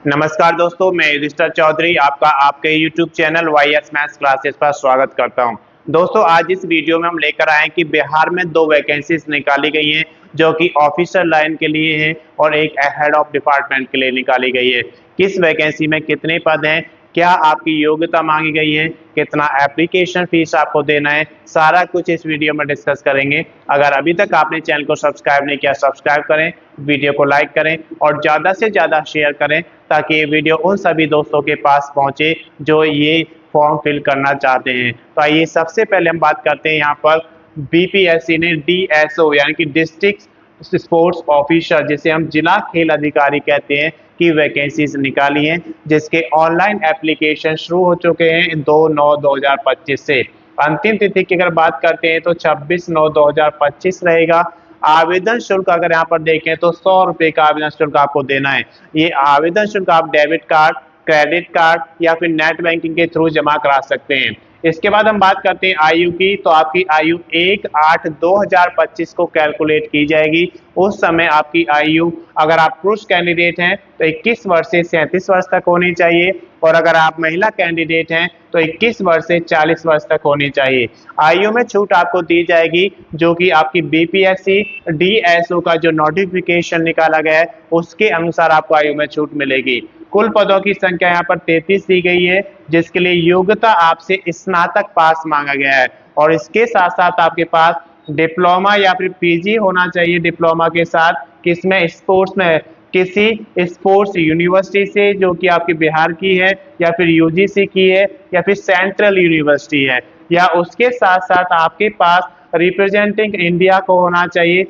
नमस्कार दोस्तों, मैं युधिष्ठिर चौधरी आपका आपके YouTube channel YS maths classes पर स्वागत करता हूं। दोस्तों, आज इस वीडियो में हम लेकर आए हैं कि बिहार में 2 वैकेंसीज निकाली गई हैं जो कि ऑफिसर लाइन के लिए हैं और एक हेड ऑफ डिपार्टमेंट के लिए निकाली गई है। किस वैकेंसी में कितने पद हैं, क्या आपकी योग्यता मांगी गई है, कितना एप्लीकेशन फीस आपको देना है, सारा कुछ इस वीडियो में डिस्कस करेंगे। अगर अभी तक आपने चैनल को सब्सक्राइब नहीं किया, सब्सक्राइब करें, वीडियो को लाइक करें और ज़्यादा से ज़्यादा शेयर करें ताकि ये वीडियो उन सभी दोस्तों के पास पहुंचे जो ये फॉर्म फिल करना चाहते हैं। तो आइए सबसे पहले हम बात करते हैं यहाँ पर बीपीएससी ने DSO यानी कि डिस्ट्रिक्ट स्पोर्ट्स ऑफिसर, जिसे हम जिला खेल अधिकारी कहते हैं, की वैकेंसीज निकाली हैं, जिसके ऑनलाइन एप्लीकेशन शुरू हो चुके हैं 2/9/2025 से। अंतिम तिथि की अगर बात करते हैं तो 26/9/2025 रहेगा। आवेदन शुल्क अगर यहाँ पर देखें तो 100 रुपये का आवेदन शुल्क आपको देना है। ये आवेदन शुल्क आप डेबिट कार्ड, क्रेडिट कार्ड या फिर नेट बैंकिंग के थ्रू जमा करा सकते हैं। इसके बाद हम बात करते हैं आयु की, तो आपकी आयु 1/8/2025 को कैलकुलेट की जाएगी। उस समय आपकी आयु, अगर आप पुरुष कैंडिडेट हैं तो 21 वर्ष से 37 वर्ष तक होनी चाहिए और अगर आप महिला कैंडिडेट हैं तो 21 वर्ष से 40 वर्ष तक होनी चाहिए। आयु में छूट आपको दी जाएगी जो कि आपकी बीपीएससी DSO का जो नोटिफिकेशन निकाला गया है उसके अनुसार आपको आयु में छूट मिलेगी। कुल पदों की संख्या यहाँ पर 33 दी गई है, जिसके लिए योग्यता आपसे स्नातक पास मांगा गया है और इसके साथ साथ आपके पास डिप्लोमा या फिर PG होना चाहिए। डिप्लोमा के साथ किसमें, स्पोर्ट्स में, किसी स्पोर्ट्स यूनिवर्सिटी से जो कि आपकी बिहार की है या फिर UGC की है या फिर सेंट्रल यूनिवर्सिटी है, या उसके साथ साथ आपके पास रिप्रेजेंटिंग इंडिया को होना चाहिए।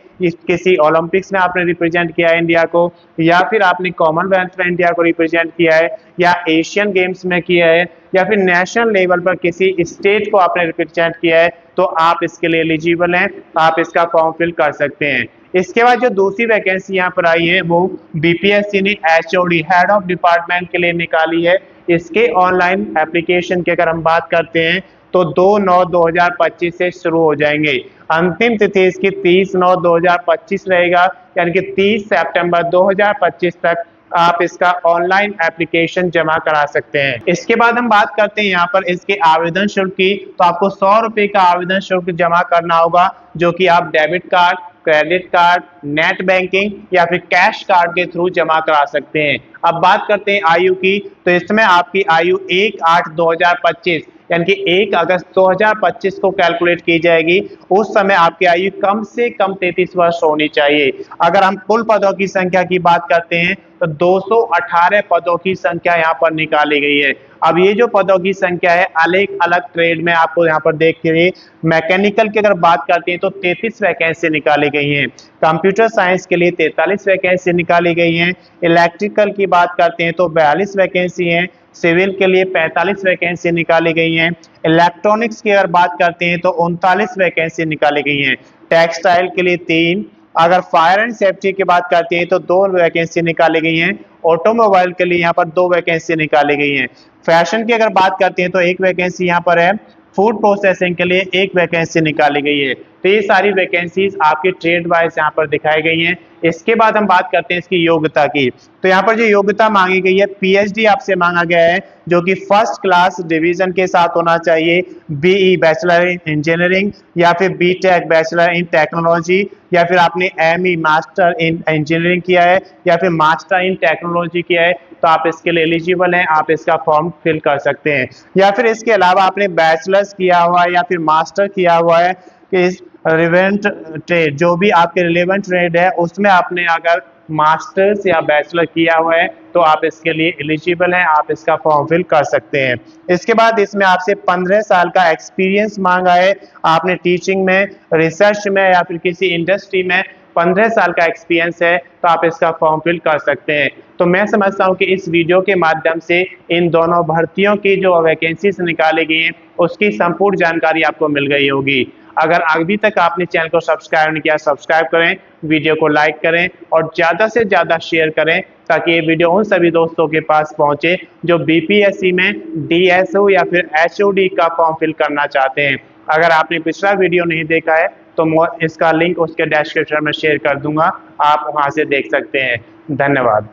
किसी ओलंपिक्स में आपने रिप्रेजेंट किया है इंडिया को, या फिर आपने कॉमनवेल्थ में इंडिया को रिप्रेजेंट किया है, या एशियन गेम्स में किया है, या फिर नेशनल लेवल पर किसी स्टेट को आपने रिप्रेजेंट किया है, तो आप इसके लिए एलिजिबल हैं, आप इसका फॉर्म फिल कर सकते हैं। इसके बाद जो दूसरी वैकेंसी यहाँ पर आई है वो बीपीएससी ने HOD हेड ऑफ डिपार्टमेंट के लिए निकाली है। इसके ऑनलाइन एप्लीकेशन की अगर हम बात करते हैं तो 2/9/2025 से शुरू हो जाएंगे। अंतिम तिथि इसकी 30/9/2025 रहेगा, यानी कि 30 सितंबर 2025 तक आप इसका ऑनलाइन एप्लीकेशन जमा करा सकते हैं। इसके बाद हम बात करते हैं यहाँ पर इसके आवेदन शुल्क की, तो आपको 100 रुपये का आवेदन शुल्क जमा करना होगा जो कि आप debit card, credit card, net banking या फिर कैश कार्ड के थ्रू जमा करा सकते हैं। अब बात करते हैं आयु की, तो इसमें आपकी आयु 1/8/2025 यानी कि 1 अगस्त 2025 को कैलकुलेट की जाएगी। उस समय आपकी आयु कम से कम 33 वर्ष होनी चाहिए। अगर हम कुल पदों की संख्या की बात करते हैं तो 218 पदों की संख्या यहाँ पर निकाली गई है। अब ये जो पदों की संख्या है अलग अलग ट्रेड में आपको यहाँ पर देखिए, मैकेनिकल की अगर बात करते हैं तो 33 वैकेंसी निकाली गई हैं, कंप्यूटर साइंस के लिए 43 वैकेंसी निकाली गई हैं, इलेक्ट्रिकल की बात करते हैं तो 42 वैकेंसी हैं, सिविल के लिए 45 वैकेंसी निकाली गई हैं, इलेक्ट्रॉनिक्स की अगर बात करते हैं तो 39 वैकेंसी निकाली गई हैं, टेक्सटाइल के लिए 3, अगर फायर एंड सेफ्टी की बात करते हैं तो 2 वैकेंसी निकाली गई हैं, ऑटोमोबाइल के लिए यहाँ पर 2 वैकेंसी निकाली गई हैं, फैशन की अगर बात करते हैं तो 1 वैकेंसी यहाँ पर है, फूड प्रोसेसिंग के लिए 1 वैकेंसी निकाली गई है। तो ये सारी वैकेंसीज आपकी ट्रेड वाइज यहाँ पर दिखाई गई हैं। इसके बाद हम बात करते हैं इसकी योग्यता की, तो यहाँ पर जो योग्यता मांगी गई है PhD आपसे मांगा गया है जो कि फर्स्ट क्लास डिवीजन के साथ होना चाहिए, BE बैचलर इन इंजीनियरिंग या फिर BTech बैचलर इन टेक्नोलॉजी, या फिर आपने ME मास्टर इन इंजीनियरिंग किया है या फिर मास्टर इन टेक्नोलॉजी किया है, तो आप इसके लिए एलिजिबल हैं, आप इसका फॉर्म फिल कर सकते हैं। या फिर इसके अलावा आपने बैचलर्स किया हुआ है या फिर मास्टर किया हुआ है कि इस रिलेवेंट ट्रेड, जो भी आपके रिलेवेंट ट्रेड है उसमें आपने अगर मास्टर्स या बैचलर किया हुआ है तो आप इसके लिए एलिजिबल हैं, आप इसका फॉर्म फिल कर सकते हैं। इसके बाद इसमें आपसे 15 साल का एक्सपीरियंस मांगा है, आपने टीचिंग में, रिसर्च में या फिर किसी इंडस्ट्री में 15 साल का एक्सपीरियंस है तो आप इसका फॉर्म फिल कर सकते हैं। तो मैं समझता हूं कि इस वीडियो के माध्यम से इन दोनों भर्तियों की जो वैकेंसीज निकाली गई हैं उसकी संपूर्ण जानकारी आपको मिल गई होगी। अगर अभी तक आपने चैनल को सब्सक्राइब नहीं किया, सब्सक्राइब करें, वीडियो को लाइक करें और ज़्यादा से ज़्यादा शेयर करें ताकि ये वीडियो उन सभी दोस्तों के पास पहुंचे जो बीपीएससी में DSO या फिर HOD का फॉर्म फिल करना चाहते हैं। अगर आपने पिछला वीडियो नहीं देखा है तो इसका लिंक उसके डिस्क्रिप्शन में शेयर कर दूंगा, आप वहां से देख सकते हैं। धन्यवाद।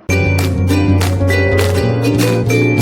है।